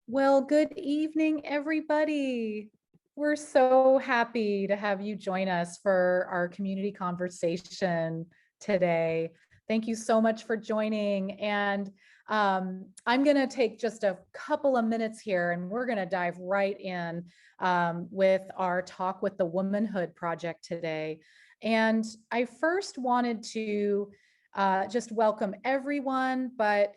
Well, good evening, everybody. We're so happy to have you join us for our community conversation today. Thank you so much for joining. And I'm going to take just a couple of minutes here and we're going to dive right in with our talk with the Womanhood Project today. And I first wanted to just welcome everyone, but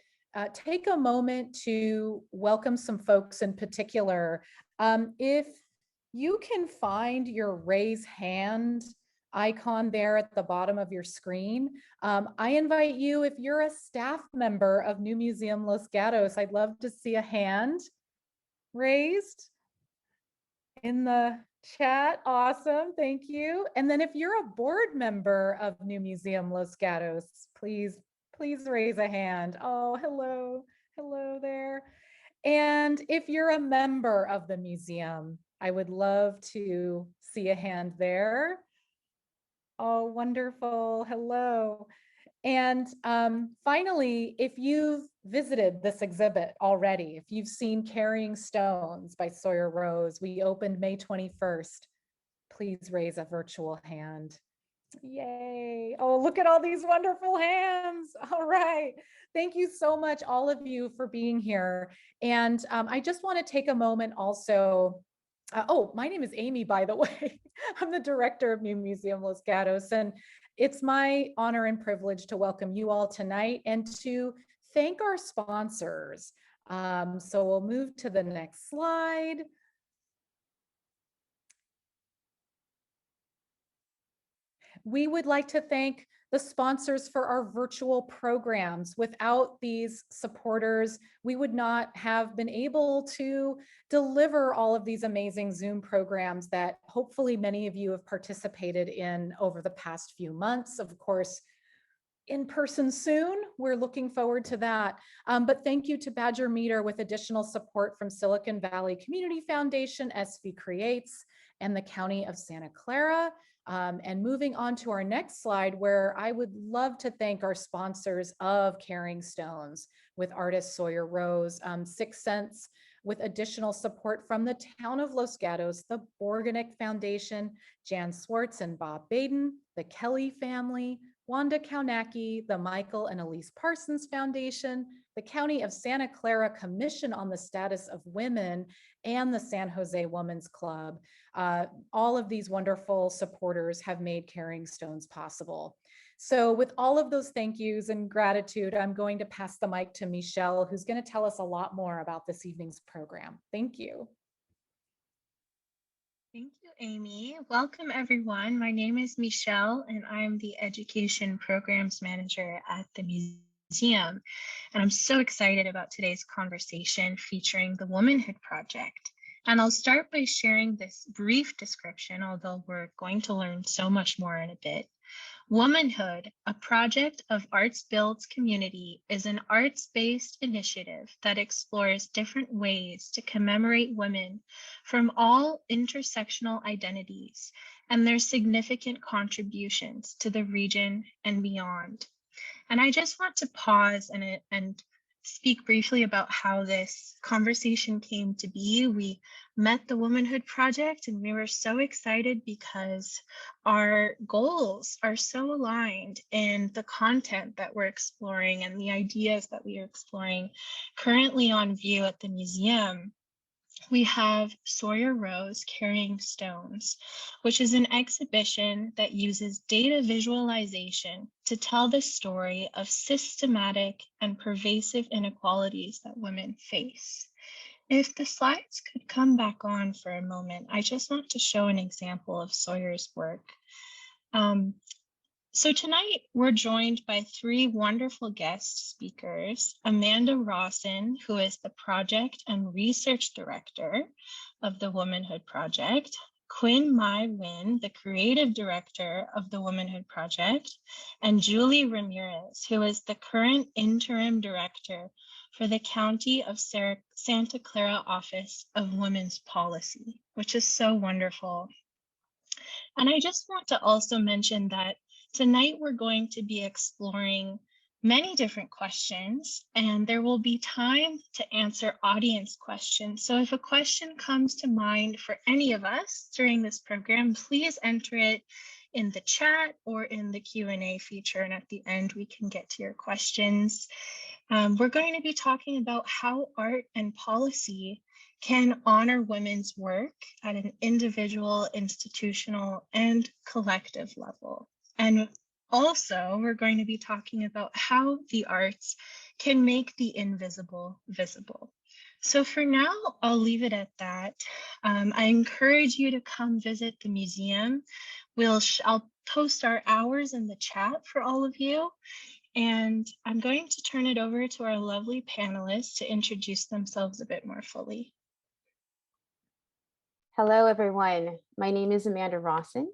take a moment to welcome some folks in particular. If you can find your raise hand icon there at the bottom of your screen, I invite you, if you're a staff member of New Museum Los Gatos, I'd love to see a hand raised in the chat. Awesome, thank you. And then if you're a board member of New Museum Los Gatos, please raise a hand. Oh, hello there. And if you're a member of the museum, I would love to see a hand there. Oh, wonderful, hello. And finally, if you've visited this exhibit already, if you've seen Carrying Stones by Sawyer Rose, we opened May 21st, please raise a virtual hand. Yay. Oh, look at all these wonderful hands. All right. Thank you so much, all of you, for being here. And I just want to take a moment also. Oh, my name is Amy, by the way. I'm the director of New Museum Los Gatos, and it's my honor and privilege to welcome you all tonight and to thank our sponsors. So we'll move to the next slide. We would like to thank the sponsors for our virtual programs. Without these supporters, we would not have been able to deliver all of these amazing Zoom programs that hopefully many of you have participated in over the past few months. Of course, in person soon. We're looking forward to that. But thank you to Badger Meter with additional support from Silicon Valley Community Foundation, SV Creates, and the County of Santa Clara. And moving on to our next slide, where I would love to thank our sponsors of Carrying Stones with artist Sawyer Rose, 6 Cents, with additional support from the town of Los Gatos, the Borganic Foundation, Jan Swartz and Bob Baden, the Kelly family, Wanda Kaunacki, the Michael and Elise Parsons Foundation, the County of Santa Clara Commission on the Status of Women, and the San Jose Women's Club. All of these wonderful supporters have made Carrying Stones possible. So with all of those thank yous and gratitude, I'm going to pass the mic to Michelle, who's going to tell us a lot more about this evening's program. Thank you. Thank you, Amy. Welcome, everyone. My name is Michelle, and I'm the Education Programs Manager at the museum. And I'm so excited about today's conversation featuring the Womanhood Project. And I'll start by sharing this brief description, although we're going to learn so much more in a bit. Womanhood, a project of Arts Builds Community, is an arts-based initiative that explores different ways to commemorate women from all intersectional identities and their significant contributions to the region and beyond. And I just want to pause and speak briefly about how this conversation came to be. We met the Womanhood Project and we were so excited because our goals are so aligned in the content that we're exploring and the ideas that we are exploring. Currently on view at the museum, we have Sawyer Rose Carrying Stones, which is an exhibition that uses data visualization to tell the story of systematic and pervasive inequalities that women face. If the slides could come back on for a moment, I just want to show an example of Sawyer's work. So tonight we're joined by 3 wonderful guest speakers, Amanda Rawson, who is the Project and Research Director of the Womanhood Project, Quinn Mai Win, the Creative Director of the Womanhood Project, and Julie Ramirez, who is the current Interim Director for the County of Santa Clara Office of Women's Policy, which is so wonderful. And I just want to also mention that tonight we're going to be exploring many different questions, and there will be time to answer audience questions. So if a question comes to mind for any of us during this program, please enter it in the chat or in the Q&A feature, and at the end we can get to your questions. We're going to be talking about how art and policy can honor women's work at an individual, institutional, and collective level. And also, we're going to be talking about how the arts can make the invisible visible. So for now, I'll leave it at that. I encourage you to come visit the museum. I'll post our hours in the chat for all of you. And I'm going to turn it over to our lovely panelists to introduce themselves a bit more fully. Hello, everyone. My name is Amanda Rawson.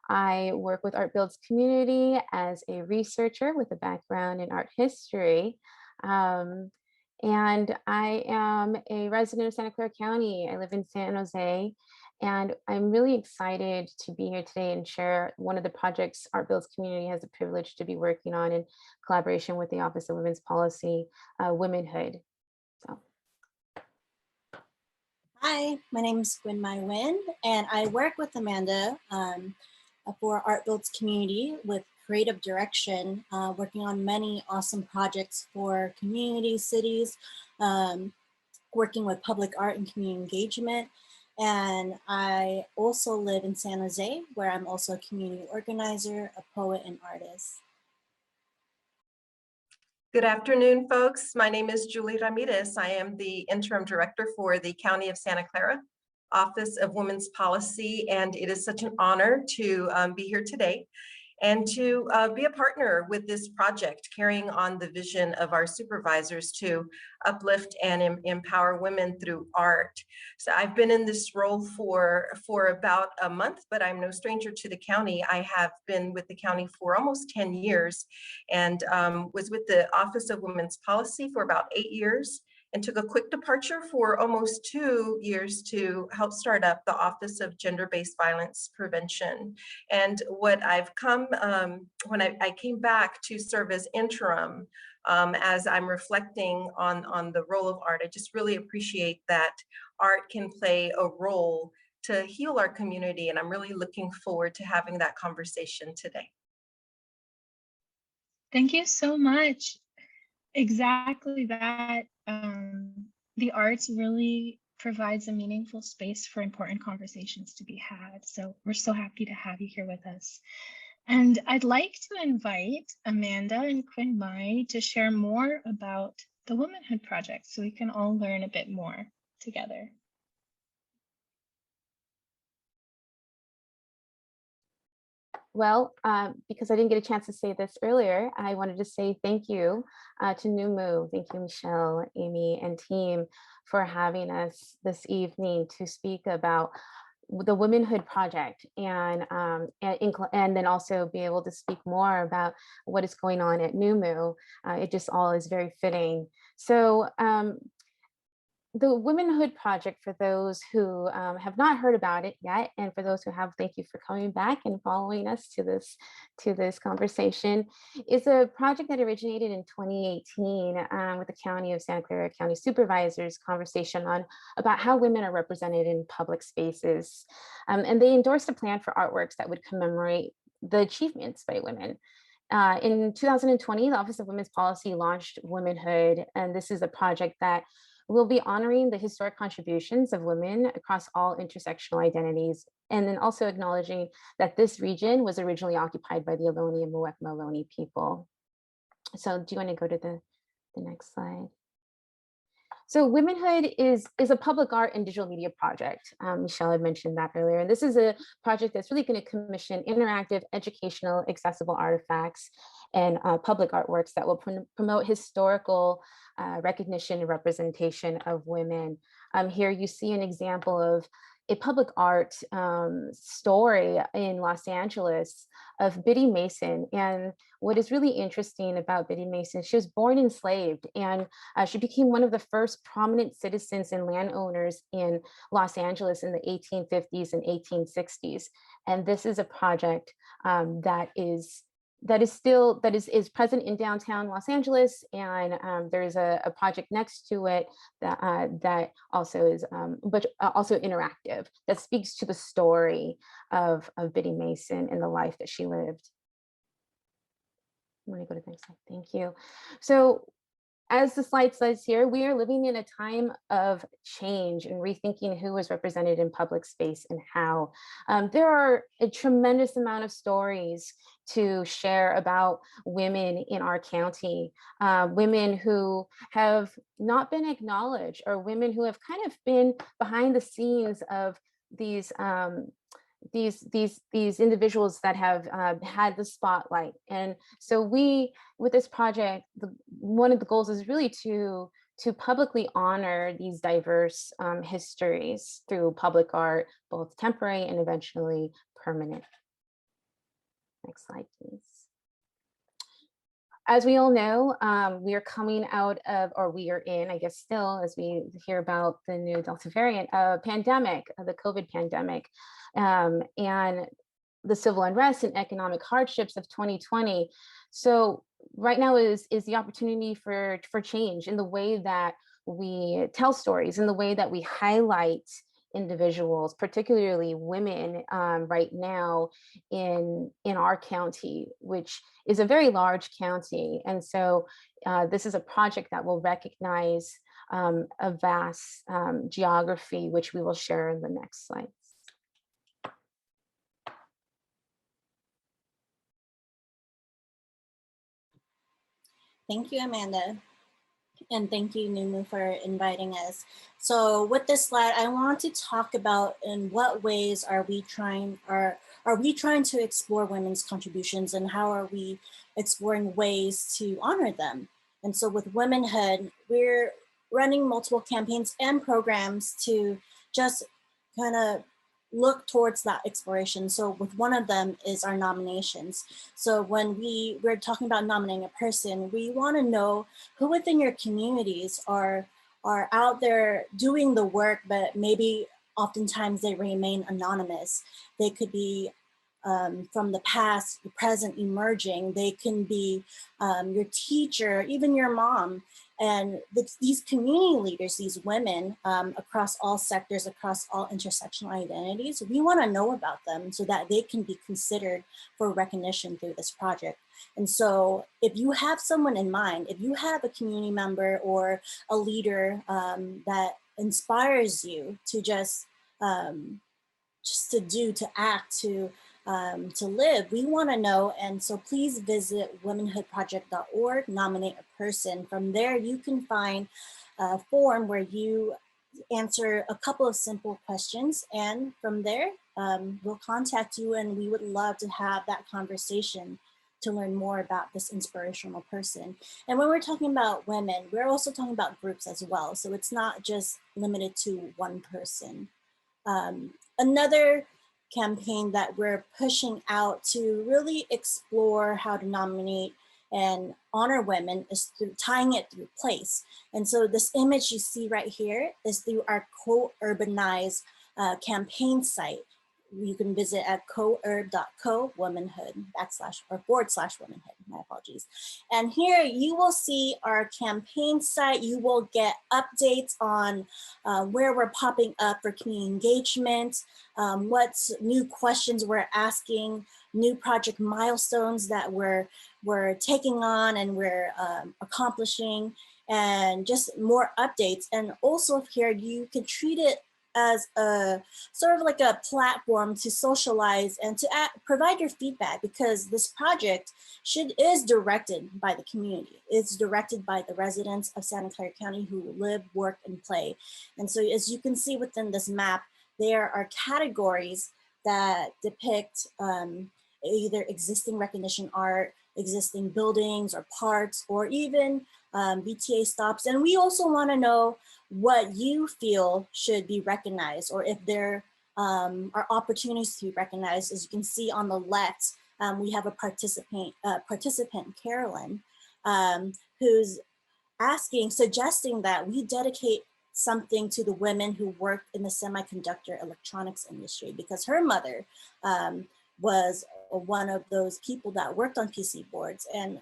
I work with Art Builds Community as a researcher with a background in art history. And I am a resident of Santa Clara County. I live in San Jose, and I'm really excited to be here today and share one of the projects Art Builds Community has the privilege to be working on in collaboration with the Office of Women's Policy, Womenhood. So. Hi, my name is Gwen Mai Nguyen, and I work with Amanda for Art Builds Community with creative direction, working on many awesome projects for communities, cities, working with public art and community engagement. And I also live in San Jose, where I'm also a community organizer, a poet, and artist. Good afternoon, folks. My name is Julie Ramirez. I am the interim director for the County of Santa Clara, Office of Women's Policy, and it is such an honor to be here today and to be a partner with this project, carrying on the vision of our supervisors to uplift and empower women through art. So I've been in this role for about a month, but I'm no stranger to the county. I have been with the county for almost 10 years and was with the Office of Women's Policy for about 8 years, and took a quick departure for almost 2 years to help start up the Office of Gender-Based Violence Prevention. And what I've come, when I came back to serve as interim, as I'm reflecting on the role of art, I just really appreciate that art can play a role to heal our community. And I'm really looking forward to having that conversation today. Thank you so much. Exactly that. The arts really provides a meaningful space for important conversations to be had. So we're so happy to have you here with us. And I'd like to invite Amanda and Quinn Mai to share more about the Womanhood Project so we can all learn a bit more together. Well, because I didn't get a chance to say this earlier, I wanted to say thank you to NUMU. Thank you, Michelle, Amy, and team for having us this evening to speak about the Womanhood Project and then also be able to speak more about what is going on at NUMU. It just all is very fitting. So the Womanhood Project, for those who have not heard about it yet, and for those who have, thank you for coming back and following us to this conversation, is a project that originated in 2018 with the County of Santa Clara County Supervisors conversation about how women are represented in public spaces. And they endorsed a plan for artworks that would commemorate the achievements by women. In 2020, the Office of Women's Policy launched Womanhood, and this is a project that will be honoring the historic contributions of women across all intersectional identities, and then also acknowledging that this region was originally occupied by the Ohlone and Muwekma Ohlone people. So do you want to go to the next slide? So Womanhood is a public art and digital media project. Michelle had mentioned that earlier. And this is a project that's really going to commission interactive, educational, accessible artifacts and public artworks that will promote historical recognition and representation of women. Here you see an example of a public art story in Los Angeles of Biddy Mason. And what is really interesting about Biddy Mason, she was born enslaved, and she became one of the first prominent citizens and landowners in Los Angeles in the 1850s and 1860s. And this is a project that is is present in downtown Los Angeles, and there's a project next to it that also is but also interactive, that speaks to the story of Biddy Mason and the life that she lived. I'm going to go to the next slide. Thank you. So, as the slide says here, we are living in a time of change and rethinking who is represented in public space and how. There are a tremendous amount of stories to share about women in our county, women who have not been acknowledged, or women who have kind of been behind the scenes of these individuals that have had the spotlight. And so with this project, one of the goals is really to publicly honor these diverse histories through public art, both temporary and eventually permanent. Next slide, please. As we all know, we are coming out of, or we are in, I guess still, as we hear about the new Delta variant, pandemic, the COVID pandemic, and the civil unrest and economic hardships of 2020. So right now is the opportunity for change in the way that we tell stories, in the way that we highlight individuals, particularly women, right now in our county, which is a very large county. And so this is a project that will recognize a vast geography, which we will share in the next slides. Thank you, Amanda. And thank you, NUMU, for inviting us. So with this slide, I want to talk about in what ways are we trying to explore women's contributions, and how are we exploring ways to honor them. And so with Womenhood, we're running multiple campaigns and programs to just kind of look towards that exploration. So with one of them is our nominations. So when we're talking about nominating a person, we want to know who within your communities are out there doing the work, but maybe oftentimes they remain anonymous. They could be from the past, the present, emerging. They can be your teacher, even your mom. And these community leaders, these women across all sectors, across all intersectional identities, we want to know about them so that they can be considered for recognition through this project. And so if you have someone in mind, if you have a community member or a leader that inspires you to just to act, to live, we want to know. And so please visit womenhoodproject.org, nominate a person. From there, you can find a form where you answer a couple of simple questions. And from there, we'll contact you, and we would love to have that conversation to learn more about this inspirational person. And when we're talking about women, we're also talking about groups as well. So it's not just limited to one person. Another campaign that we're pushing out to really explore how to nominate and honor women is through tying it through place. And so this image you see right here is through our co-urbanize campaign site. You can visit at courb.co womanhood /womanhood, my apologies. And here you will see our campaign site. You will get updates on where we're popping up for community engagement, what new questions we're asking, new project milestones that we're taking on and we're accomplishing, and just more updates. And also here you can treat it as a sort of like a platform to socialize and to provide your feedback, because this project is directed by the community. It's directed by the residents of Santa Clara County who live, work, and play. And so as you can see within this map, there are categories that depict either existing recognition art, existing buildings or parks, or even BTA stops. And we also want to know what you feel should be recognized, or if there are opportunities to be recognized. As you can see on the left, we have a participant, Carolyn, who's suggesting that we dedicate something to the women who work in the semiconductor electronics industry, because her mother was one of those people that worked on PC boards. And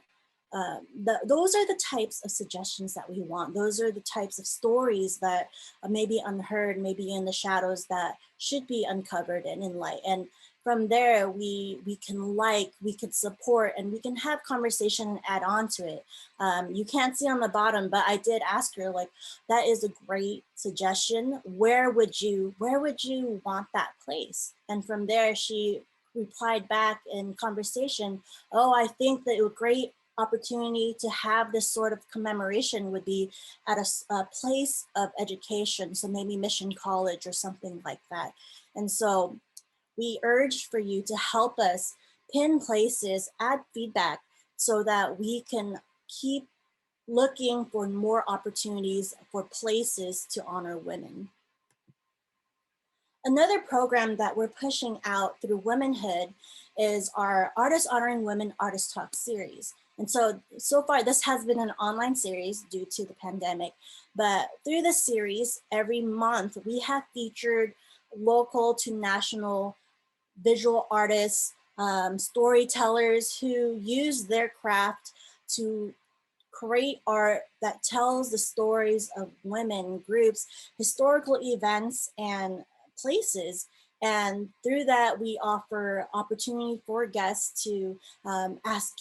those are the types of suggestions that we want. Those are the types of stories that may be unheard, maybe in the shadows, that should be uncovered and in light. And from there, we can support, and we can have conversation and add on to it. You can't see on the bottom, but I did ask her, like, that is a great suggestion. Where would you want that place? And from there, she replied back in conversation, oh, I think that it would great opportunity to have this sort of commemoration would be at a place of education. So maybe Mission College or something like that. And so we urge for you to help us pin places, add feedback, so that we can keep looking for more opportunities for places to honor women. Another program that we're pushing out through Womenhood is our Artists Honoring Women Artist Talk series. And so far, this has been an online series due to the pandemic, but through this series, every month, we have featured local to national visual artists, storytellers who use their craft to create art that tells the stories of women, groups, historical events, and places. And through that, we offer opportunity for guests to ask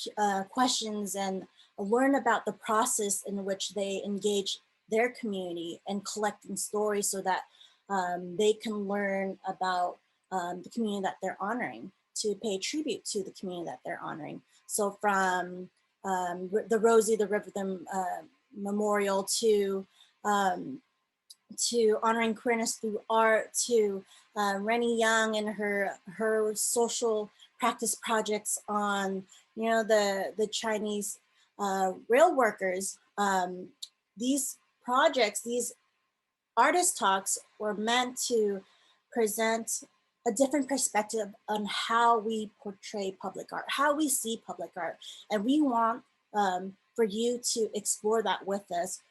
questions and learn about the process in which they engage their community and collecting stories, so that they can learn about the community that they're honoring, to pay tribute to the community that they're honoring. So from the Rosie the Rhythm Memorial to honoring queerness through art, to Rennie Young and her social practice projects on, you know, the Chinese rail workers. These projects, these artist talks were meant to present a different perspective on how we portray public art, how we see public art. And we want for you to explore that with us.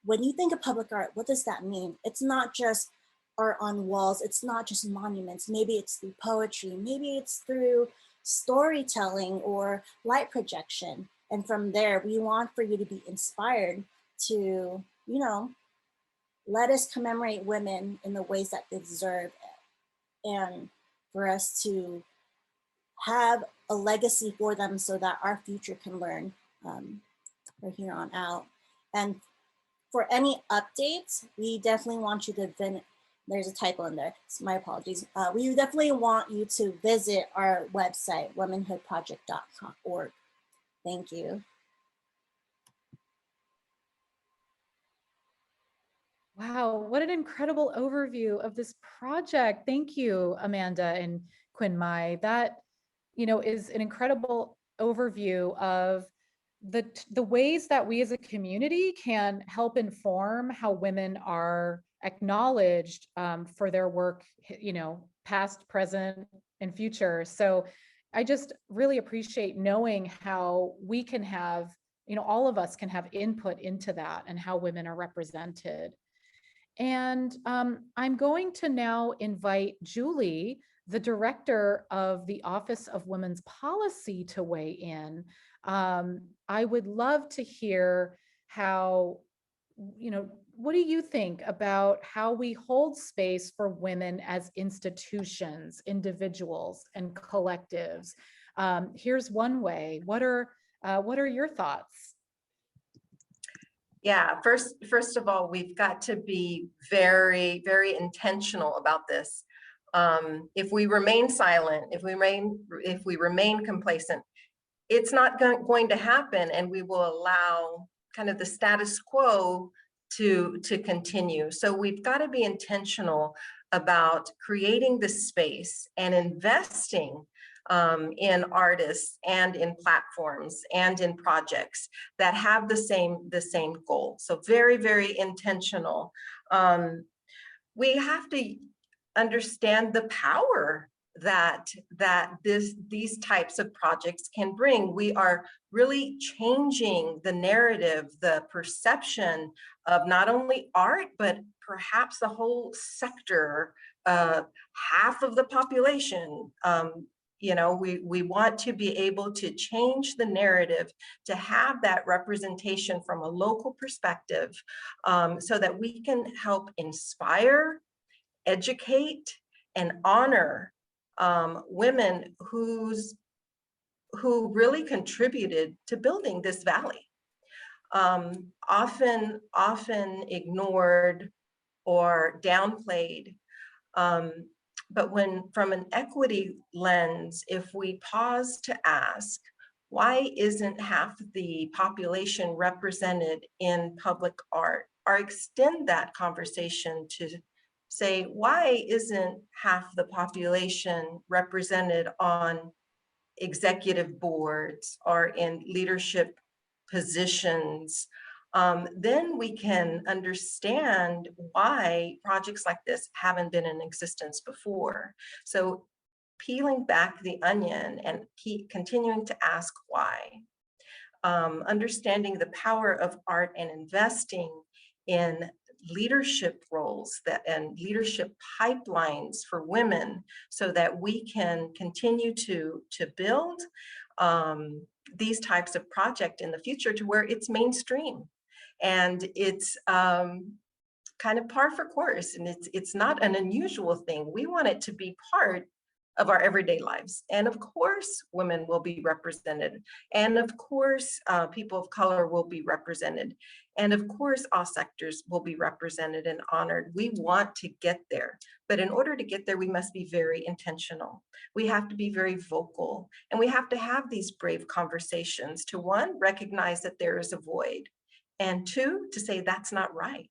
When you think of public art, what does that mean? It's not just art on walls. It's not just monuments. Maybe it's through poetry. Maybe it's through storytelling or light projection. And from there, we want for you to be inspired to, you know, let us commemorate women in the ways that they deserve, and for us to have a legacy for them so that our future can learn from here on out. And for any updates, we definitely want you to, there's a typo in there, so my apologies. We definitely want you to visit our website, womanhoodproject.org. Thank you. Wow, what an incredible overview of this project. Thank you, Amanda and Quinn Mai. That, you know, is an incredible overview of the ways that we as a community can help inform how women are acknowledged for their work, you know, past, present, and future. So I just really appreciate knowing how we can have, you know, all of us can have input into that and how women are represented. And I'm going to now invite Julie, the director of the Office of Women's Policy, to weigh in. I would love to hear how, you know, what do you think about how we hold space for women as institutions, individuals, and collectives? Here's one way. What are your thoughts? Yeah, first of all, we've got to be very, very intentional about this. If we remain silent, if we remain complacent, it's not going to happen, and we will allow kind of the status quo to continue. So we've got to be intentional about creating the space and investing in artists and in platforms and in projects that have the same goal. So very, very intentional. We have to understand the power that these types of projects can bring. We are really changing the narrative, the perception of not only art, but perhaps the whole sector, half of the population. You know, we want to be able to change the narrative to have that representation from a local perspective, so that we can help inspire, educate, and honor women who really contributed to building this valley. Often ignored or downplayed. But when, from an equity lens, if we pause to ask, why isn't half the population represented in public art? Or extend that conversation to say, why isn't half the population represented on executive boards or in leadership positions? Then we can understand why projects like this haven't been in existence before. So peeling back the onion and continuing to ask why. Understanding the power of art and investing in leadership roles and leadership pipelines for women, so that we can continue to build these types of projects in the future to where it's mainstream and it's kind of par for course, and it's not an unusual thing. We want it to be part of our everyday lives. And of course, women will be represented. And of course, people of color will be represented. And of course, all sectors will be represented and honored. We want to get there. But in order to get there, we must be very intentional. We have to be very vocal. And we have to have these brave conversations to, one, recognize that there is a void. And two, to say that's not right.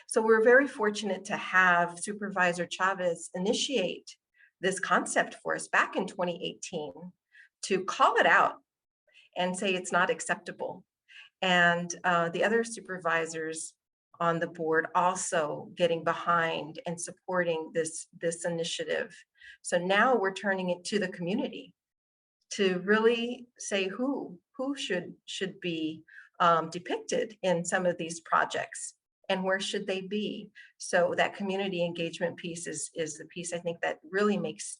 So we're very fortunate to have Supervisor Chavez initiate this concept for us back in 2018 to call it out and say it's not acceptable. And the other supervisors on the board also getting behind and supporting this initiative. So now we're turning it to the community to really say who should be depicted in some of these projects and where should they be. So that community engagement piece is the piece I think that really makes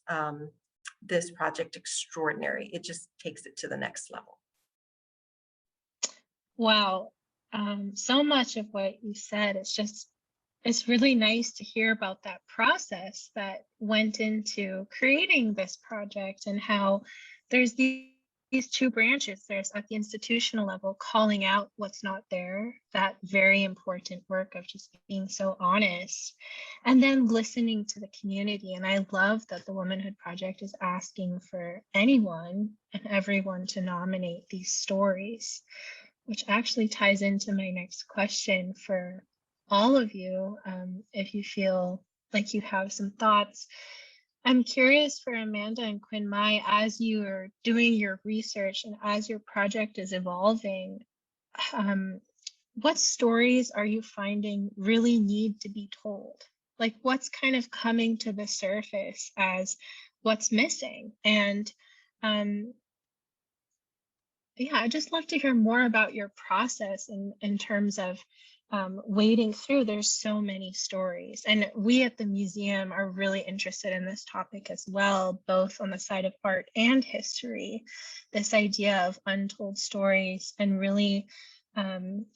this project extraordinary. It just takes it to the next level. Wow. So much of what you said, it's really nice to hear about that process that went into creating this project and how there's these two branches. There's at the institutional level, calling out what's not there, that very important work of just being so honest, and then listening to the community. And I love that the Womanhood Project is asking for anyone and everyone to nominate these stories, which actually ties into my next question for all of you. If you feel like you have some thoughts, I'm curious for Amanda and Quinn Mai, as you are doing your research and as your project is evolving, what stories are you finding really need to be told? Like, what's kind of coming to the surface as what's missing? And yeah, I'd just love to hear more about your process in terms of wading through. There's so many stories, and we at the museum are really interested in this topic as well, both on the side of art and history, this idea of untold stories and really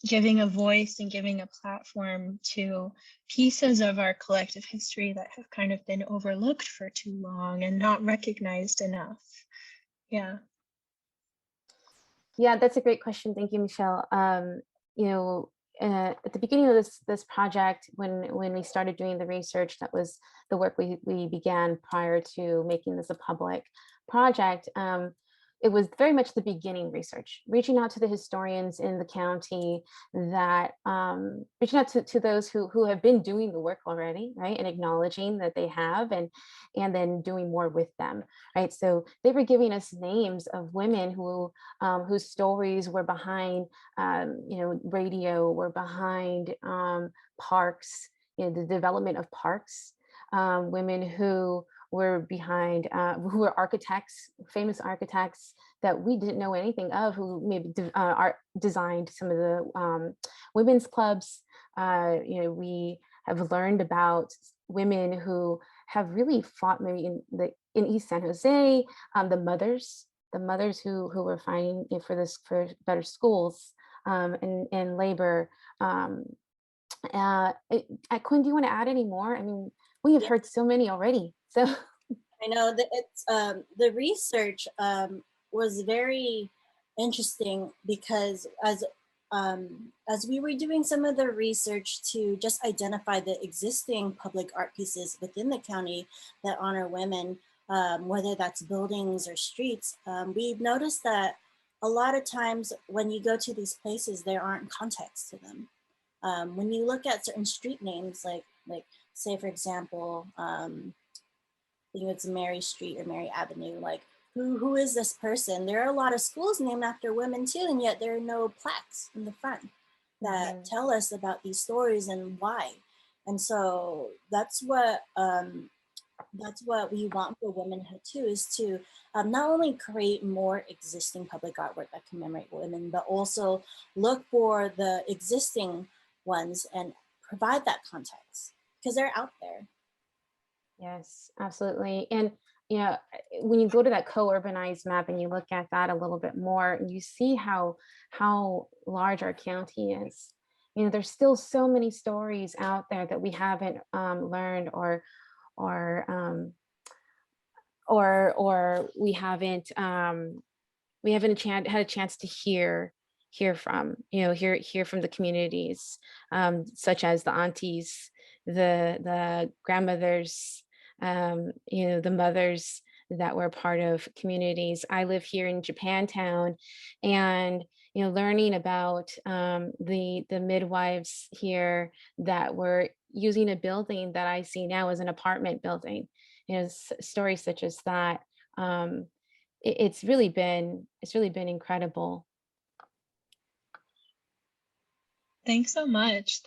giving a voice and giving a platform to pieces of our collective history that have kind of been overlooked for too long and not recognized enough. Yeah. Yeah, that's a great question. Thank you, Michelle. You know, at the beginning of this project, when we started doing the research, that was the work we began prior to making this a public project. It was very much the beginning research, reaching out to the historians in the county, that reaching out to those who have been doing the work already, right, and acknowledging that they have, and then doing more with them, right. So they were giving us names of women who whose stories were behind, you know, radio, were behind parks, you know, the development of parks, women who were behind, who were architects, famous architects that we didn't know anything of, who maybe designed some of the women's clubs. You know, we have learned about women who have really fought maybe in the in East San Jose, the mothers who were fighting for better schools, and labor. Quinn, do you want to add any more? I mean, we have Yeah, heard so many already. So I know that it's the research was very interesting because as we were doing some of the research to just identify the existing public art pieces within the county that honor women, whether that's buildings or streets, we've noticed that a lot of times when you go to these places, there aren't context to them. When you look at certain street names, like say for example, I think it's Mary Street or Mary Avenue, like who is this person? There are a lot of schools named after women too, and yet there are no plaques in the front that tell us about these stories and why. And so that's what we want for womanhood too, is to not only create more existing public artwork that commemorate women, but also look for the existing ones and provide that context because they're out there. yes, absolutely. And you know, when you go to that co-urbanized map and you look at that a little bit more, you see how large our county is. You know, there's still so many stories out there that we haven't learned or we haven't had a chance to hear from, hear from the communities, such as the aunties, the grandmothers, the mothers that were part of communities. I live here in Japantown, and learning about the midwives here that were using a building that I see now as an apartment building. Stories such as that. It's really been incredible. Thanks so much.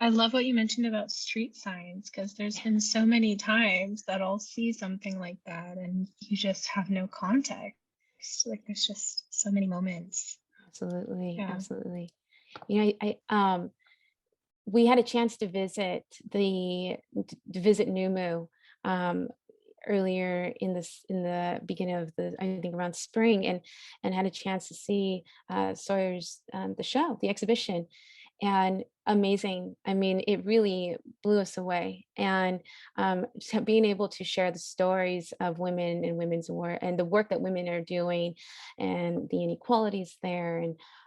I love what you mentioned about street signs, because there's been so many times that I'll see something like that and you just have no context. Like there's just so many moments. Absolutely, Yeah. absolutely. We had a chance to visit NUMU earlier in the beginning of I think around spring, and had a chance to see Sawyer's the exhibition, and amazing. I mean, it really blew us away. And just being able to share the stories of women and women's work and the work that women are doing, and the inequalities there,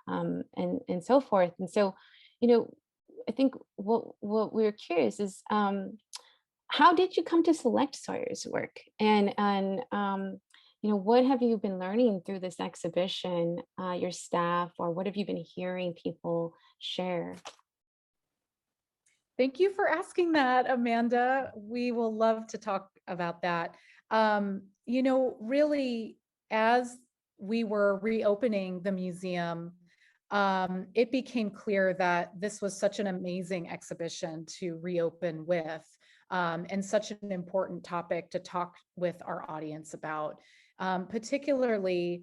and so forth. And so, I think what we were curious is, how did you come to select Sawyer's work, and what have you been learning through this exhibition, your staff, or what have you been hearing people share? Thank you for asking that, Amanda. We will love to talk about that. Really, as we were reopening the museum, it became clear that this was such an amazing exhibition to reopen with, and such an important topic to talk with our audience about, particularly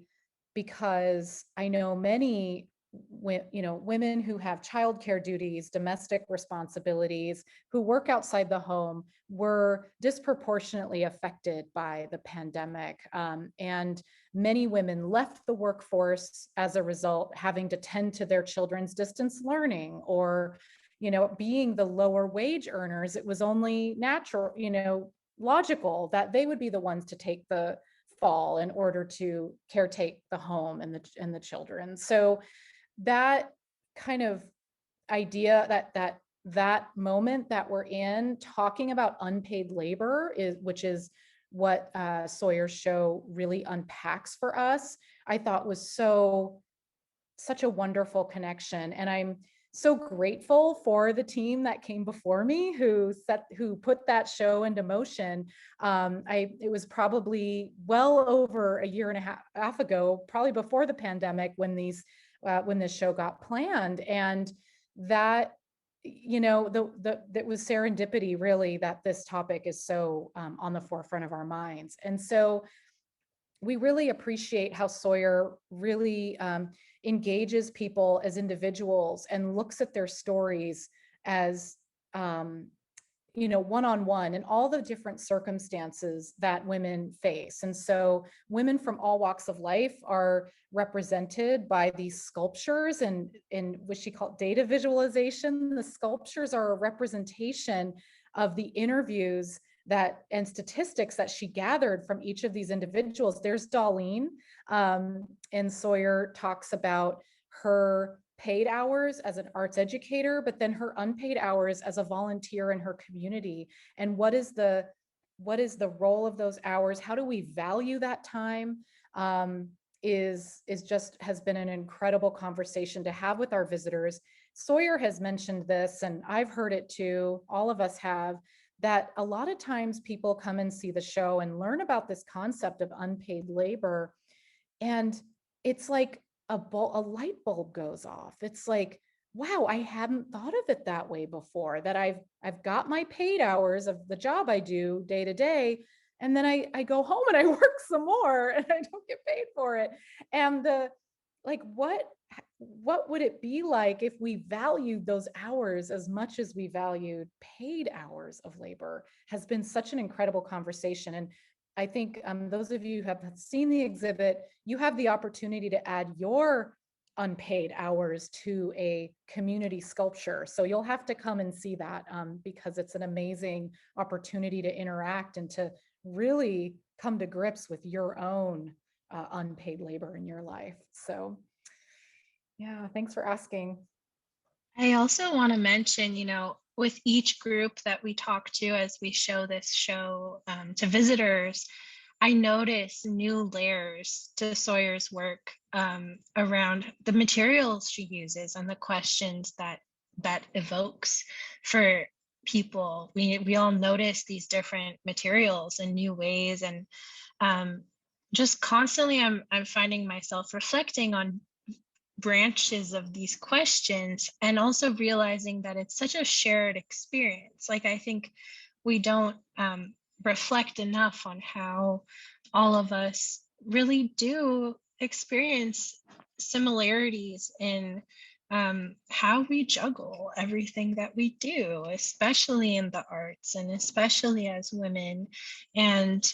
because I know many women who have childcare duties, domestic responsibilities, who work outside the home were disproportionately affected by the pandemic. And many women left the workforce as a result, having to tend to their children's distance learning, or, being the lower wage earners. It was only natural, logical that they would be the ones to take the fall in order to caretake the home and the children. So that kind of idea, that moment that we're in, talking about unpaid labor, which is what Sawyer's show really unpacks for us, I thought was such a wonderful connection. And I'm so grateful for the team that came before me who put that show into motion. It was probably well over a year and a half ago, probably before the pandemic, when this show got planned. And that, that was serendipity, really, that this topic is so on the forefront of our minds. And so we really appreciate how Sawyer really engages people as individuals and looks at their stories as you know, one-on-one in all the different circumstances that women face. And so women from all walks of life are represented by these sculptures, and in what she called data visualization. The sculptures are a representation of the interviews that and statistics that she gathered from each of these individuals. There's Darlene, and Sawyer talks about her paid hours as an arts educator, but then her unpaid hours as a volunteer in her community. And what is the role of those hours? How do we value that time? Has been an incredible conversation to have with our visitors. Sawyer has mentioned this, and I've heard it too, all of us have, that a lot of times people come and see the show and learn about this concept of unpaid labor, and it's like a light bulb goes off. It's like, wow, I hadn't thought of it that way before, that I've got my paid hours of the job I do day to day, and then I go home and I work some more and I don't get paid for it. And what would it be like if we valued those hours as much as we valued paid hours of labor? Has been such an incredible conversation. And I think those of you who have seen the exhibit, you have the opportunity to add your unpaid hours to a community sculpture. So you'll have to come and see that, because it's an amazing opportunity to interact and to really come to grips with your own unpaid labor in your life. So yeah, thanks for asking. I also want to mention, with each group that we talk to as we show this show to visitors, I notice new layers to Sawyer's work around the materials she uses and the questions that evokes for people. We all notice these different materials in new ways, and just constantly I'm finding myself reflecting on branches of these questions, and also realizing that it's such a shared experience. Like, I think we don't reflect enough on how all of us really do experience similarities in how we juggle everything that we do, especially in the arts and especially as women. And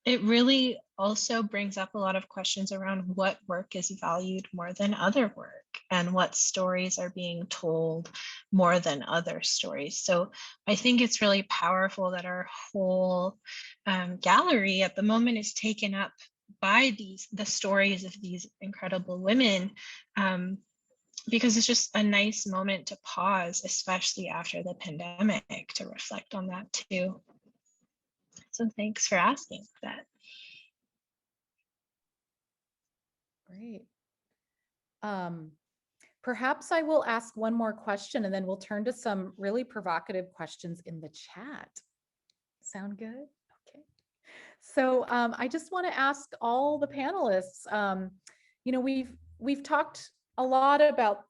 it really also brings up a lot of questions around what work is valued more than other work, and what stories are being told more than other stories. So I think it's really powerful that our whole gallery at the moment is taken up by the stories of these incredible women, because it's just a nice moment to pause, especially after the pandemic, to reflect on that too. So thanks for asking that. Great. Perhaps I will ask one more question, and then we'll turn to some really provocative questions in the chat. Sound good? Okay. So I just want to ask all the panelists, we've talked a lot about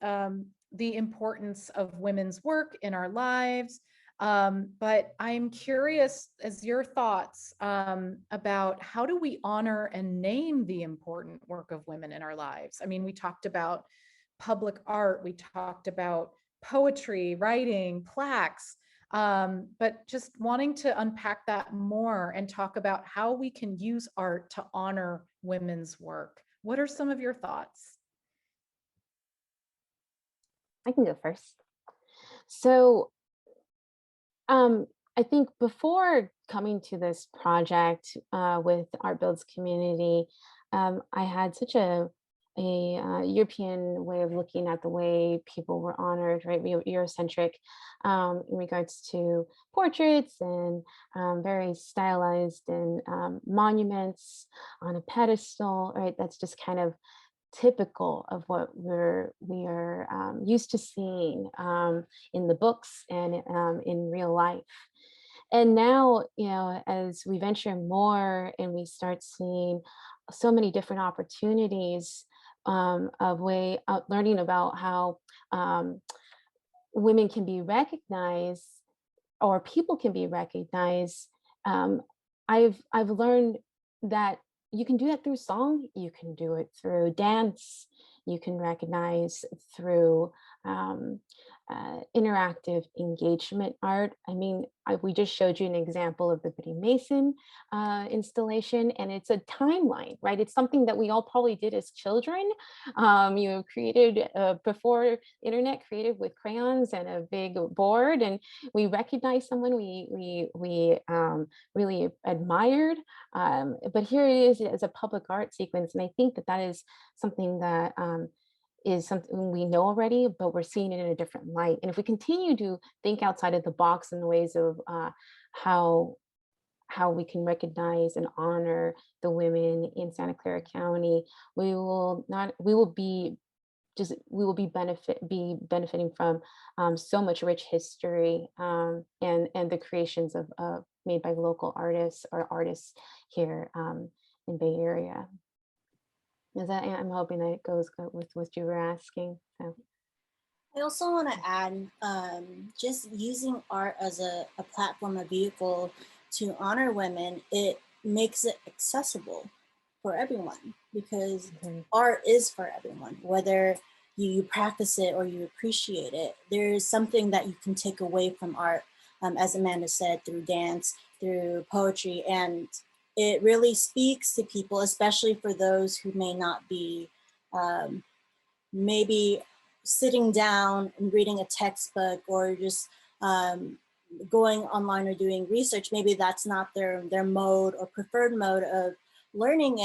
the importance of women's work in our lives, but I'm curious as your thoughts about how do we honor and name the important work of women in our lives? I mean, we talked about public art, we talked about poetry, writing, plaques, but just wanting to unpack that more and talk about how we can use art to honor women's work. What are some of your thoughts? I can go first. So I think before coming to this project with Art Builds Community, I had such a European way of looking at the way people were honored, right? Eurocentric in regards to portraits and very stylized and monuments on a pedestal, right? That's just kind of typical of what we are used to seeing in the books and in real life. And now, as we venture more and we start seeing so many different opportunities of learning about how women can be recognized, or people can be recognized, I've learned that you can do that through song, you can do it through dance, you can recognize through interactive engagement art. I mean, we just showed you an example of the Biddy Mason installation, and it's a timeline, right? It's something that we all probably did as children. Created before internet, created with crayons and a big board, and we recognized someone we really admired. But here it is as a public art sequence, and I think that that is something that is something we know already, but we're seeing it in a different light. And if we continue to think outside of the box in the ways of how we can recognize and honor the women in Santa Clara County, we will be benefiting from so much rich history and the creations of made by local artists or artists here in Bay Area. Is that, I'm hoping that it goes with what you were asking. So. I also want to add, just using art as a platform, a vehicle to honor women, it makes it accessible for everyone, because art is for everyone, whether you practice it or you appreciate it. There's something that you can take away from art, as Amanda said, through dance, through poetry, and it really speaks to people, especially for those who may not be maybe sitting down and reading a textbook, or just going online or doing research. Maybe that's not their mode or preferred mode of learning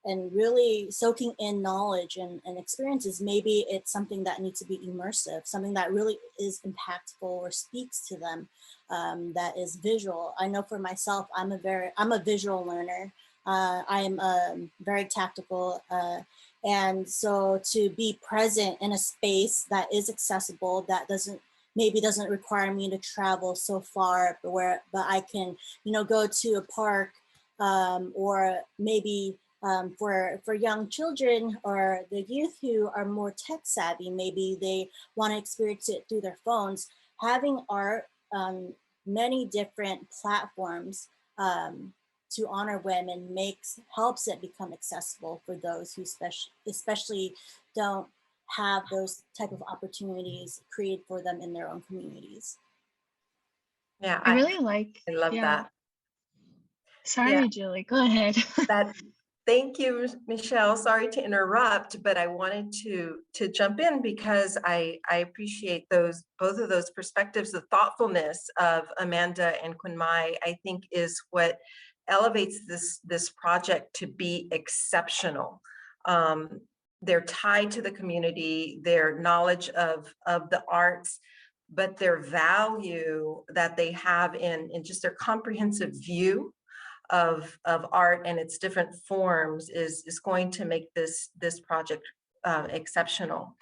and really soaking in knowledge and experiences. Maybe it's something that needs to be immersive, something that really is impactful or speaks to them, that is visual. I know for myself, I'm a visual learner. I'm very tactical. And so to be present in a space that is accessible, that maybe doesn't require me to travel so far, but I can, go to a park, or maybe for young children or the youth who are more tech savvy, maybe they want to experience it through their phones. Having art on many different platforms to honor women helps it become accessible for those who especially don't have those type of opportunities created for them in their own communities. Yeah, I really like. I love that. Sorry, Yeah. Julie, go ahead. Thank you, Michelle. Sorry to interrupt, but I wanted to jump in because I appreciate both of those perspectives. The thoughtfulness of Amanda and Quinmai, I think, is what elevates this project to be exceptional. They're tied to the community, their knowledge of the arts, but their value that they have in just their comprehensive view of art and its different forms is going to make this project exceptional.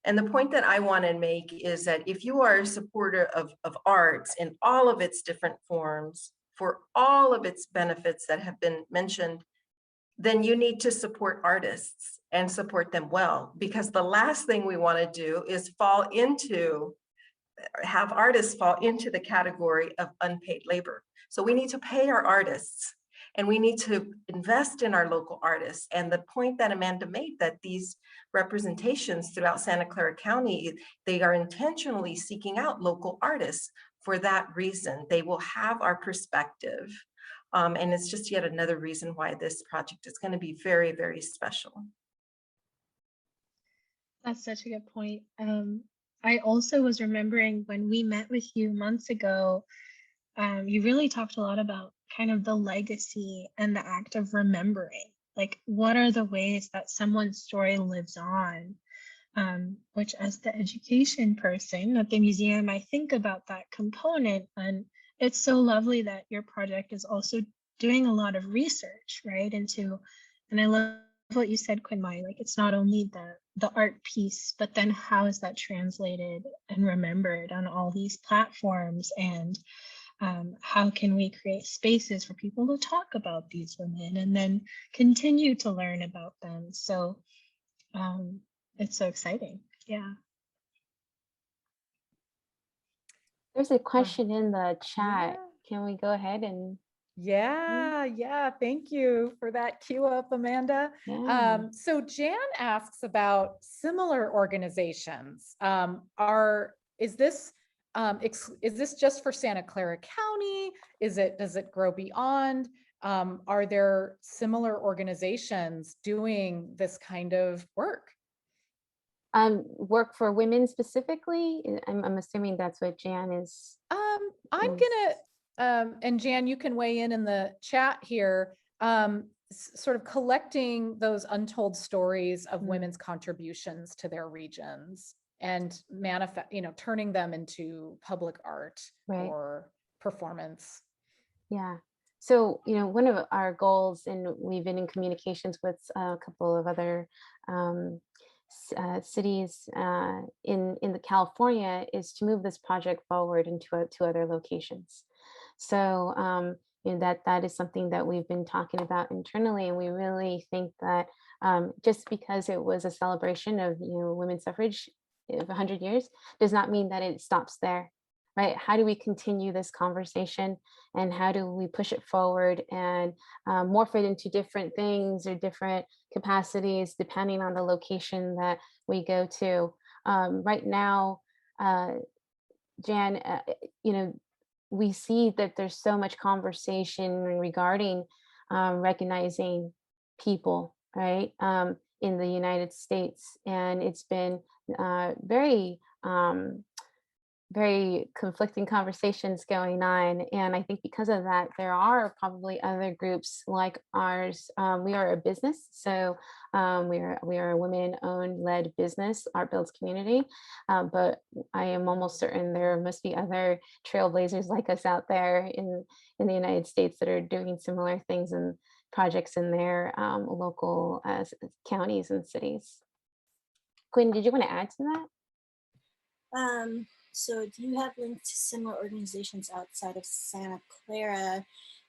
And the point that I want to make is that if you are a supporter of arts in all of its different forms, for all of its benefits that have been mentioned, then you need to support artists and support them well, because the last thing we want to do is have artists fall into the category of unpaid labor. So we need to pay our artists, and we need to invest in our local artists. And the point that Amanda made, that these representations throughout Santa Clara County, they are intentionally seeking out local artists for that reason. They will have our perspective. And it's just yet another reason why this project is going to be very, very special. That's such a good point. I also was remembering when we met with you months ago, you really talked a lot about kind of the legacy and the act of remembering. Like, what are the ways that someone's story lives on? Which, as the education person at the museum, I think about that component. And it's so lovely that your project is also doing a lot of research, right? And I love what you said, Quinmai, like, it's not only the art piece, but then how is that translated and remembered on all these platforms? And how can we create spaces for people to talk about these women and then continue to learn about them? So it's so exciting. Yeah. There's a question in the chat. Yeah. Can we go ahead and Yeah, thank you for that cue up, Amanda. Yeah. So Jan asks about similar organizations. Is this just for Santa Clara County? Does it grow beyond? Are there similar organizations doing this kind of work? Work for women specifically? I'm assuming that's what Jan is. I'm gonna, and Jan, you can weigh in the chat here, sort of collecting those untold stories of women's contributions to their regions and turning them into public art Right. or performance. Yeah. So, one of our goals, and we've been in communications with a couple of other cities in the California, is to move this project forward into to other locations. So, that is something that we've been talking about internally, and we really think that just because it was a celebration of women's suffrage of 100 years does not mean that it stops there. Right? How do we continue this conversation, and how do we push it forward and morph it into different things or different capacities depending on the location that we go to? Right now, Jan, we see that there's so much conversation regarding recognizing people, right, in the United States, and it's been very very conflicting conversations going on. And I think because of that, there are probably other groups like ours. We are a business, so we are a women-owned, led business, Art Builds Community. But I am almost certain there must be other trailblazers like us out there in the United States that are doing similar things and projects in their local counties and cities. Quinn, did you want to add to that? So do you have links to similar organizations outside of Santa Clara?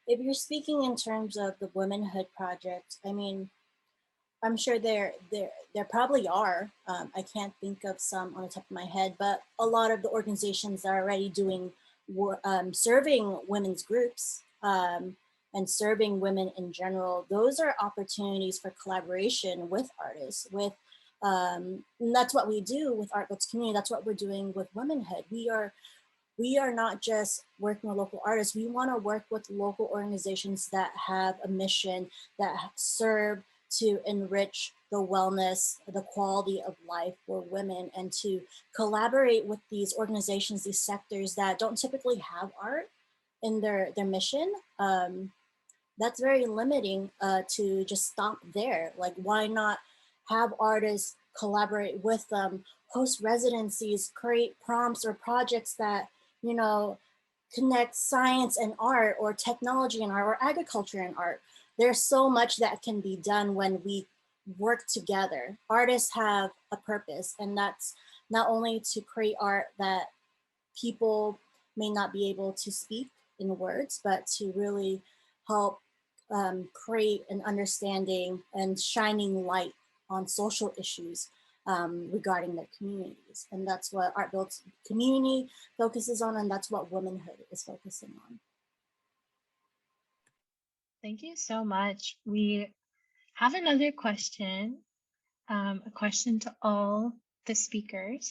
If you're speaking in terms of the Womenhood Project, I mean, I'm sure there probably are. I can't think of some on the top of my head, but a lot of the organizations are already doing serving women's groups and serving women in general. Those are opportunities for collaboration with artists, and that's what we do with Art Builds Community. That's what we're doing with Womenhood. We are not just working with local artists. We want to work with local organizations that have a mission, that serve to enrich the wellness, the quality of life for women, and to collaborate with these organizations, these sectors that don't typically have art in their mission. That's very limiting to just stop there. Like, why not have artists collaborate with them, host residencies, create prompts or projects that, connect science and art, or technology and art, or agriculture and art. There's so much that can be done when we work together. Artists have a purpose, and that's not only to create art that people may not be able to speak in words, but to really help create an understanding and shining light on social issues regarding their communities. And that's what Art Builds Community focuses on, and that's what Womanhood is focusing on. Thank you so much. We have another question, a question to all the speakers.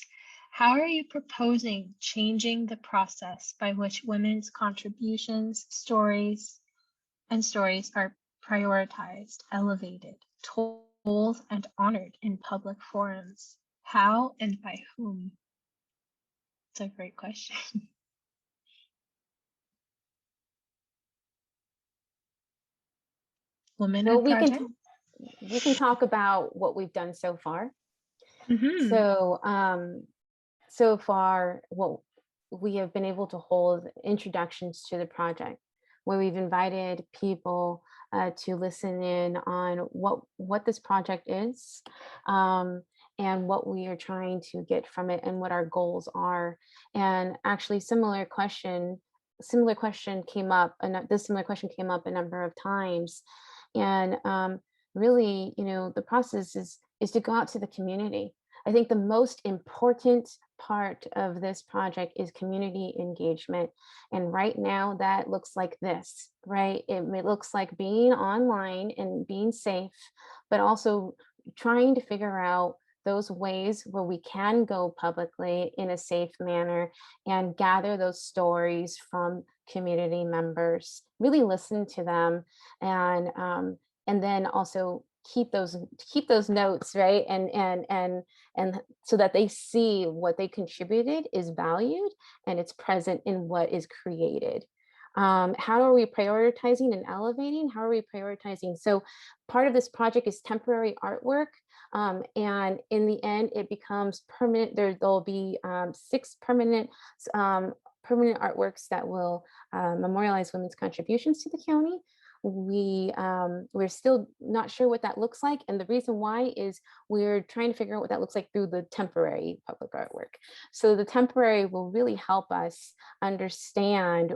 How are you proposing changing the process by which women's contributions, stories are prioritized, elevated, told, and honored in public forums? How and by whom? It's a great question. Womanhood Project? We can talk about what we've done so far. Mm-hmm. So, so far, what we have been able to hold introductions to the project, where we've invited people to listen in on what this project is, and what we are trying to get from it, and what our goals are. And actually, similar question came up, and this similar question came up a number of times. And really, the process is to go out to the community. I think the most important part of this project is community engagement. And right now that looks like this, right? It looks like being online and being safe, but also trying to figure out those ways where we can go publicly in a safe manner and gather those stories from community members, really listen to them, and then also keep those notes, right? And so that they see what they contributed is valued and it's present in what is created. How are we prioritizing and elevating? How are we prioritizing? So part of this project is temporary artwork. And in the end, it becomes permanent. There'll be 6 permanent artworks that will memorialize women's contributions to the county. We're still not sure what that looks like. And the reason why is we're trying to figure out what that looks like through the temporary public artwork. So the temporary will really help us understand,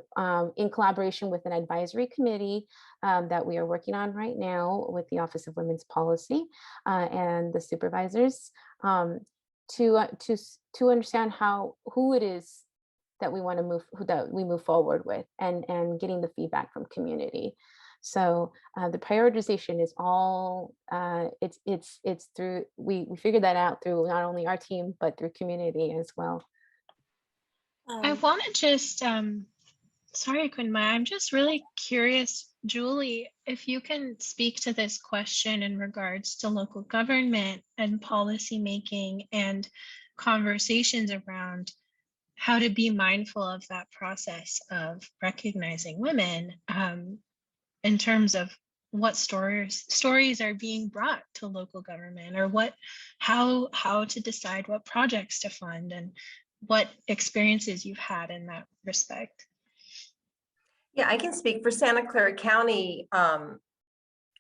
in collaboration with an advisory committee that we are working on right now with the Office of Women's Policy and the supervisors, to understand who it is that we want to move forward with, and getting the feedback from community. So the prioritization is all it's through, we figured that out through not only our team, but through community as well. I want to just, sorry, Quinmaya, I'm just really curious, Julie, if you can speak to this question in regards to local government and policy making and conversations around how to be mindful of that process of recognizing women, in terms of what stories are being brought to local government, or how to decide what projects to fund, and what experiences you've had in that respect. Yeah, I can speak for Santa Clara County.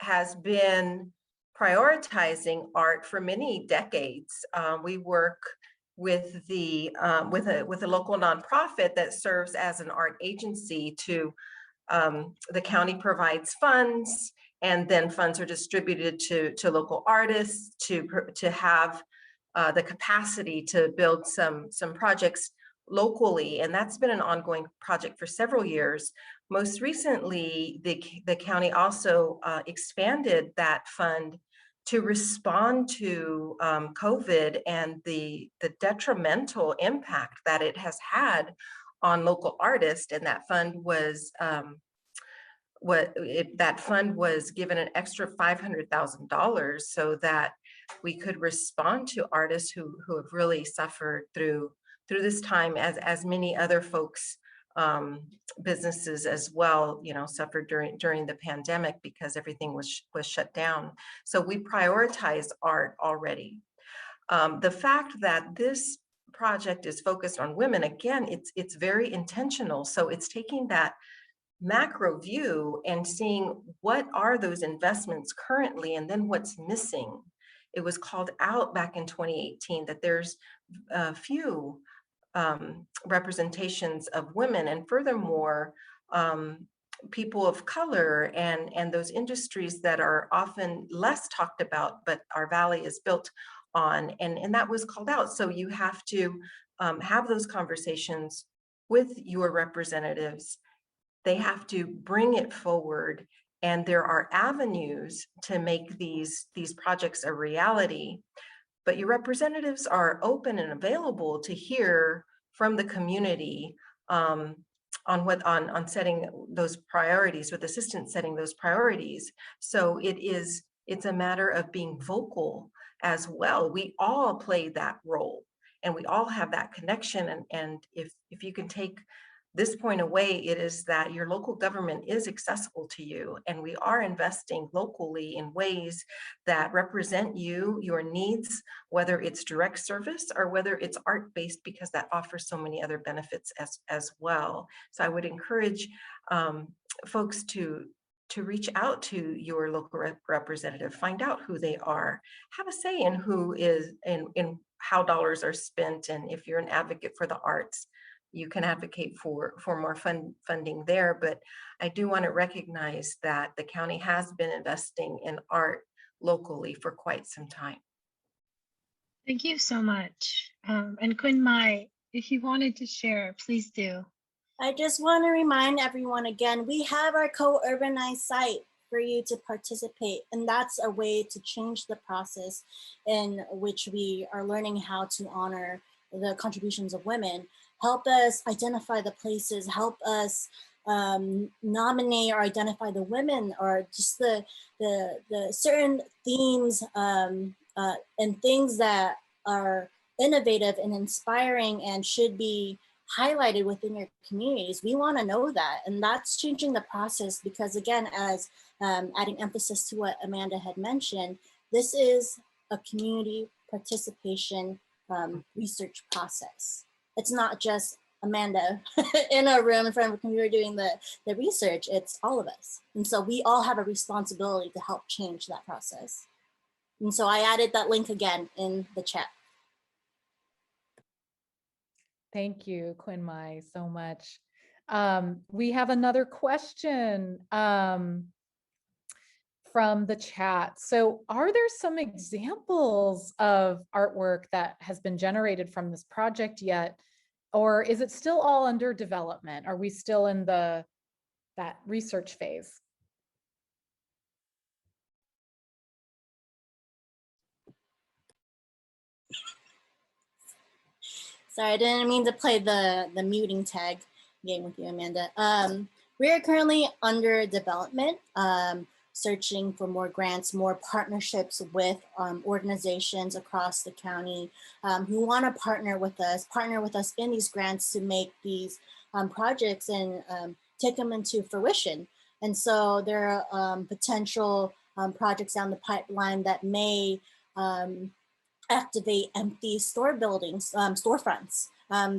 Has been prioritizing art for many decades. We work with the with a local nonprofit that serves as an art agency to the county provides funds, and then funds are distributed to local artists to have the capacity to build some projects locally, and that's been an ongoing project for several years. Most recently, the county also expanded that fund to respond to COVID and the detrimental impact that it has had on local artists, and that fund was given an extra $500,000 so that we could respond to artists who have really suffered through this time, as many other folks, businesses as well, suffered during the pandemic because everything was shut down. So we prioritize art already. The fact that this project is focused on women, again, it's very intentional. So it's taking that macro view and seeing what are those investments currently, and then what's missing. It was called out back in 2018 that there's a few representations of women, and furthermore, people of color, and those industries that are often less talked about, but our valley is built on, and that was called out. So you have to have those conversations with your representatives. They have to bring it forward, and there are avenues to make these projects a reality. But your representatives are open and available to hear from the community on setting those priorities, with assistance setting those priorities. So it's a matter of being vocal as well. We all play that role, and we all have that connection. And if you can take this point away, it is that your local government is accessible to you, and we are investing locally in ways that represent you, your needs, whether it's direct service or whether it's art-based, because that offers so many other benefits as well. So I would encourage folks to reach out to your local representative, find out who they are, have a say in who is in how dollars are spent, and if you're an advocate for the arts, you can advocate for more funding there. But I do want to recognize that the county has been investing in art locally for quite some time. Thank you so much. And Quinn Mai, if you wanted to share, please do. I just want to remind everyone again, we have our co-urbanized site for you to participate. And that's a way to change the process in which we are learning how to honor the contributions of women. Help us identify the places, help us nominate or identify the women, or just the certain themes and things that are innovative and inspiring and should be highlighted within your communities. We want to know that, and that's changing the process, because again, as adding emphasis to what Amanda had mentioned, this is a community participation research process. It's not just Amanda in a room in front of a computer doing the research, it's all of us. And so we all have a responsibility to help change that process. And so I added that link again in the chat. Thank you, Quinn Mai, so much. We have another question from the chat. So are there some examples of artwork that has been generated from this project yet? Or is it still all under development? Are we still in that research phase? Sorry, I didn't mean to play the muting tag game with you, Amanda. We are currently under development, searching for more grants, more partnerships with organizations across the county who want to partner with us in these grants to make these projects and take them into fruition. And so there are potential projects down the pipeline that may activate empty store buildings, storefronts.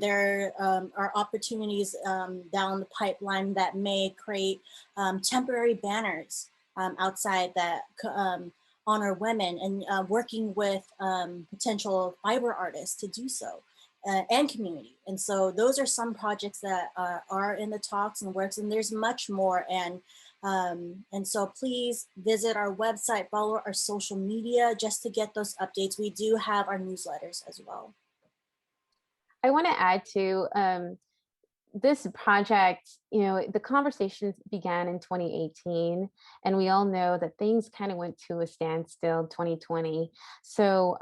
There are opportunities down the pipeline that may create temporary banners outside that honor women, and working with potential fiber artists to do so, and community. And so those are some projects that are in the talks and works, and there's much more. And so please visit our website, follow our social media just to get those updates. We do have our newsletters as well. I want to add to this project, the conversations began in 2018, and we all know that things kind of went to a standstill 2020. So,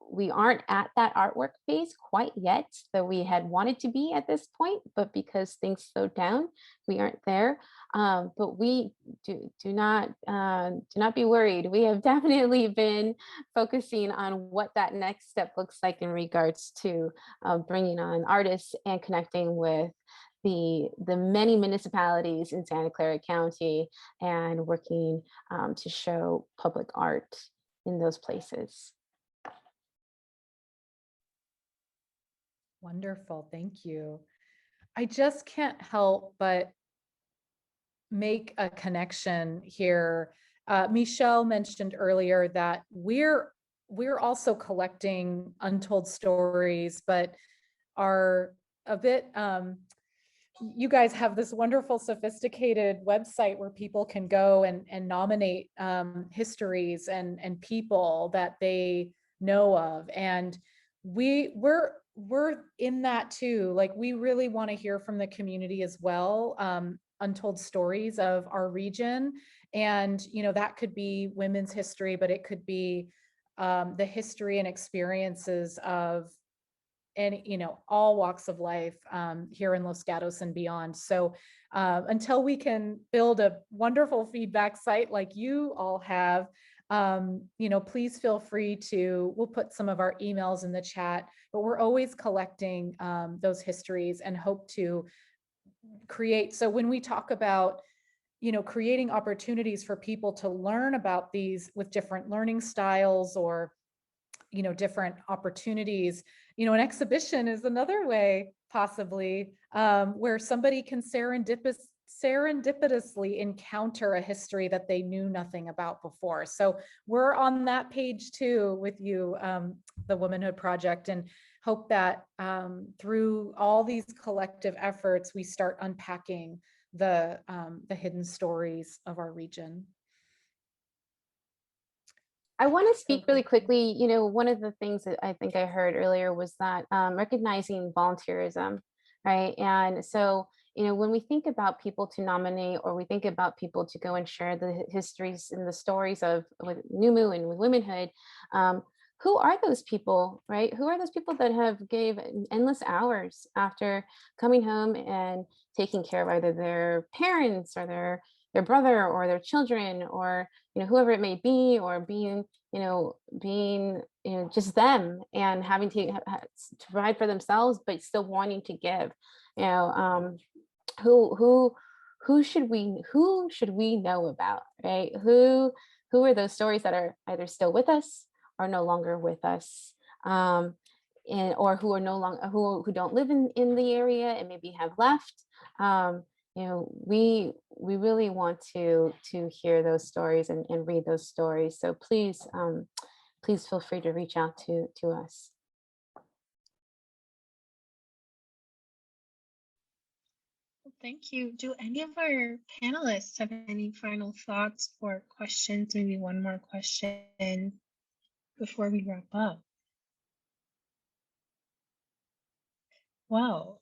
we aren't at that artwork phase quite yet that we had wanted to be at this point, but because things slowed down, we aren't there. But we do not be worried. We have definitely been focusing on what that next step looks like in regards to bringing on artists and connecting with the many municipalities in Santa Clara County and working to show public art in those places. Wonderful, thank you. I just can't help but make a connection here. Michelle mentioned earlier that we're also collecting untold stories, but are a bit, you guys have this wonderful, sophisticated website where people can go and nominate histories and people that they know of. And we're in that too. Like, we really want to hear from the community as well. Untold stories of our region. And, that could be women's history, but it could be the history and experiences of all walks of life here in Los Gatos and beyond. So until we can build a wonderful feedback site like you all have, please feel free we'll put some of our emails in the chat, but we're always collecting those histories and hope to create. So when we talk about, creating opportunities for people to learn about these with different learning styles or, different opportunities, an exhibition is another way possibly where somebody can serendipitously encounter a history that they knew nothing about before. So we're on that page too with you, the Womanhood Project, and hope that through all these collective efforts, we start unpacking the hidden stories of our region. I want to speak really thank you. quickly. You know, one of the things that I think I heard earlier was that recognizing volunteerism, right? And so, you know, when we think about people to nominate, or we think about people to go and share the histories and the stories of with NUMU and with womanhood, who are those people, right? Who are those people that have gave endless hours after coming home and taking care of either their parents or their brother or their children, or you know, whoever it may be, or being just them, and having to provide for themselves but still wanting to give, you know, who should we know about, right? Who are those stories that are either still with us or no longer with us, or who are no longer who don't live in the area and maybe have left. You know, we really want to hear those stories and read those stories. So please, please feel free to reach out to us. Thank you. Do any of our panelists have any final thoughts or questions? Maybe one more question before we wrap up. Wow.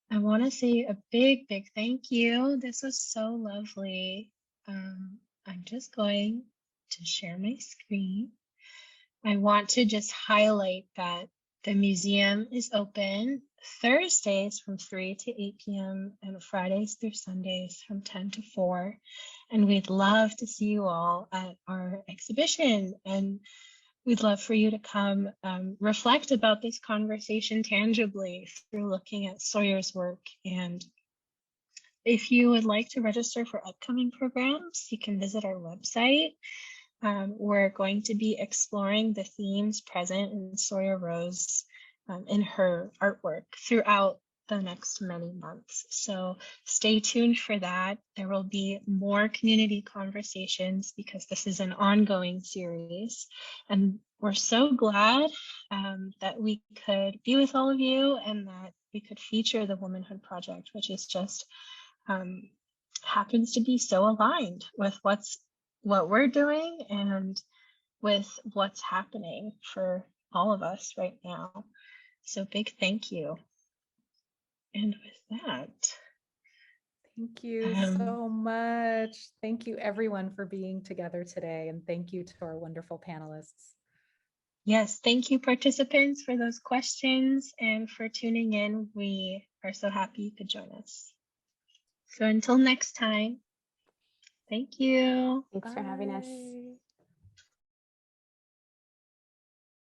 I want to say a big thank you. This was so lovely. I'm just going to share my screen. I want to just highlight that the museum is open Thursdays from 3 to 8 p.m. and Fridays through Sundays from 10 to 4. And we'd love to see you all at our exhibition. And we'd love for you to come reflect about this conversation tangibly through looking at Sawyer's work. And if you would like to register for upcoming programs, you can visit our website. We're going to be exploring the themes present in Sawyer Rose in her artwork throughout the next many months. So stay tuned for that. There will be more community conversations because this is an ongoing series. And we're so glad that we could be with all of you and that we could feature the Womanhood Project, which is just happens to be so aligned with what we're doing and with what's happening for all of us right now. So big thank you. And with that, Thank you so much. Thank you everyone for being together today. And thank you to our wonderful panelists. Yes, thank you participants for those questions and for tuning in. We are so happy you could join us. So until next time, thank you. Thanks for having us.